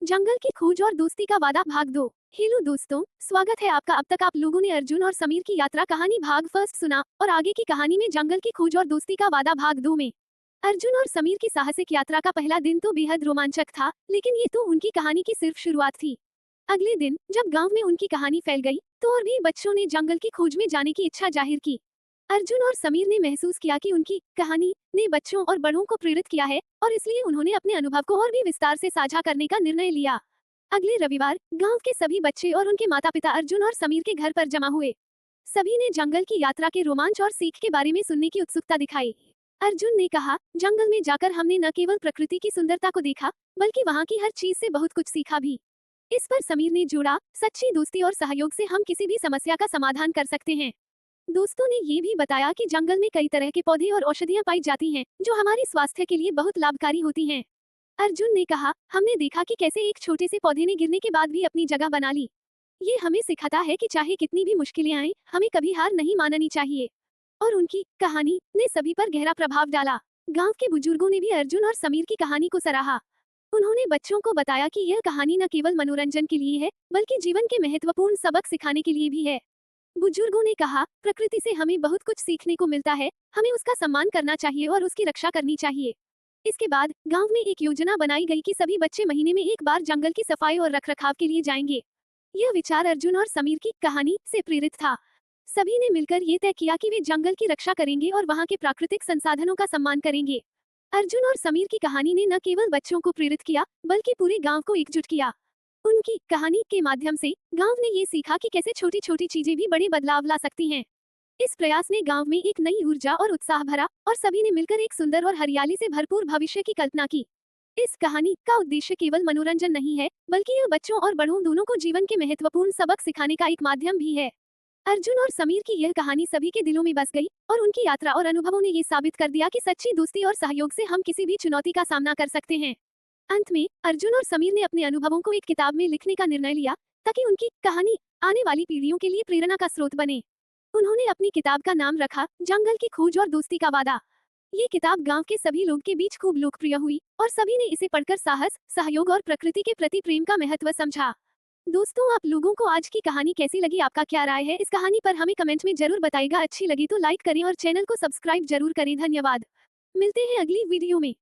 जंगल की खोज और दोस्ती का वादा भाग 2। हेलो दोस्तों, स्वागत है आपका। अब तक आप लोगों ने अर्जुन और समीर की यात्रा कहानी भाग फर्स्ट सुना और आगे की कहानी में जंगल की खोज और दोस्ती का वादा भाग 2 में अर्जुन और समीर की साहसिक यात्रा का पहला दिन तो बेहद रोमांचक था, लेकिन ये तो उनकी कहानी की सिर्फ शुरुआत थी। अगले दिन जब गांव में उनकी कहानी फैल गई तो और भी बच्चों ने जंगल की खोज में जाने की इच्छा जाहिर की। अर्जुन और समीर ने महसूस किया कि उनकी कहानी ने बच्चों और बड़ों को प्रेरित किया है और इसलिए उन्होंने अपने अनुभव को और भी विस्तार से साझा करने का निर्णय लिया। अगले रविवार गांव के सभी बच्चे और उनके माता-पिता अर्जुन और समीर के घर पर जमा हुए। सभी ने जंगल की यात्रा के रोमांच और सीख के बारे में सुनने की उत्सुकता दिखाई। अर्जुन ने कहा, जंगल में जाकर हमने न केवल प्रकृति की सुंदरता को देखा, बल्कि वहाँ की हर चीज से बहुत कुछ सीखा भी। इस पर समीर ने जोड़ा, सच्ची दोस्ती और सहयोग से हम किसी भी समस्या का समाधान कर सकते हैं। दोस्तों ने ये भी बताया कि जंगल में कई तरह के पौधे और औषधियां पाई जाती हैं, जो हमारे स्वास्थ्य के लिए बहुत लाभकारी होती हैं। अर्जुन ने कहा, हमने देखा कि कैसे एक छोटे से पौधे ने गिरने के बाद भी अपनी जगह बना ली। ये हमें सिखाता है कि चाहे कितनी भी मुश्किलें आएं, हमें कभी हार नहीं माननी चाहिए। और उनकी कहानी ने सभी पर गहरा प्रभाव डाला। गांव के बुजुर्गों ने भी अर्जुन और समीर की कहानी को सराहा। उन्होंने बच्चों को बताया कि यह कहानी न केवल मनोरंजन के लिए है, बल्कि जीवन के महत्वपूर्ण सबक सिखाने के लिए भी है। बुजुर्गों ने कहा, प्रकृति से हमें बहुत कुछ सीखने को मिलता है, हमें उसका सम्मान करना चाहिए और उसकी रक्षा करनी चाहिए। इसके बाद गांव में एक योजना बनाई गई कि सभी बच्चे महीने में एक बार जंगल की सफाई और रखरखाव के लिए जाएंगे। यह विचार अर्जुन और समीर की कहानी से प्रेरित था। सभी ने मिलकर ये तय किया कि वे जंगल की रक्षा करेंगे और वहां के प्राकृतिक संसाधनों का सम्मान करेंगे। अर्जुन और समीर की कहानी ने न केवल बच्चों को प्रेरित किया, बल्कि पूरे गांव को एकजुट किया। उनकी कहानी के माध्यम से गांव ने ये सीखा कि कैसे छोटी छोटी चीजें भी बड़े बदलाव ला सकती हैं। इस प्रयास ने गांव में एक नई ऊर्जा और उत्साह भरा और सभी ने मिलकर एक सुंदर और हरियाली से भरपूर भविष्य की कल्पना की। इस कहानी का उद्देश्य केवल मनोरंजन नहीं है, बल्कि यह बच्चों और बड़ों दोनों को जीवन के महत्वपूर्ण सबक सिखाने का एक माध्यम भी है। अर्जुन और समीर की यह कहानी सभी के दिलों में बस गई और उनकी यात्रा और अनुभवों ने ये साबित कर दिया कि सच्ची दोस्ती और सहयोग से हम किसी भी चुनौती का सामना कर सकते हैं। अंत में अर्जुन और समीर ने अपने अनुभवों को एक किताब में लिखने का निर्णय लिया, ताकि उनकी कहानी आने वाली पीढ़ियों के लिए प्रेरणा का स्रोत बने। उन्होंने अपनी किताब का नाम रखा, जंगल की खोज और दोस्ती का वादा। ये किताब गांव के सभी लोग के बीच खूब लोकप्रिय हुई और सभी ने इसे पढ़कर साहस, सहयोग और प्रकृति के प्रति प्रेम का महत्व समझा। दोस्तों, आप लोगों को आज की कहानी कैसी लगी? आपका क्या राय है इस कहानी पर? हमें कमेंट में जरूर बताइएगा। अच्छी लगी तो लाइक करें और चैनल को सब्सक्राइब जरूर करें। धन्यवाद। मिलते हैं अगली वीडियो में।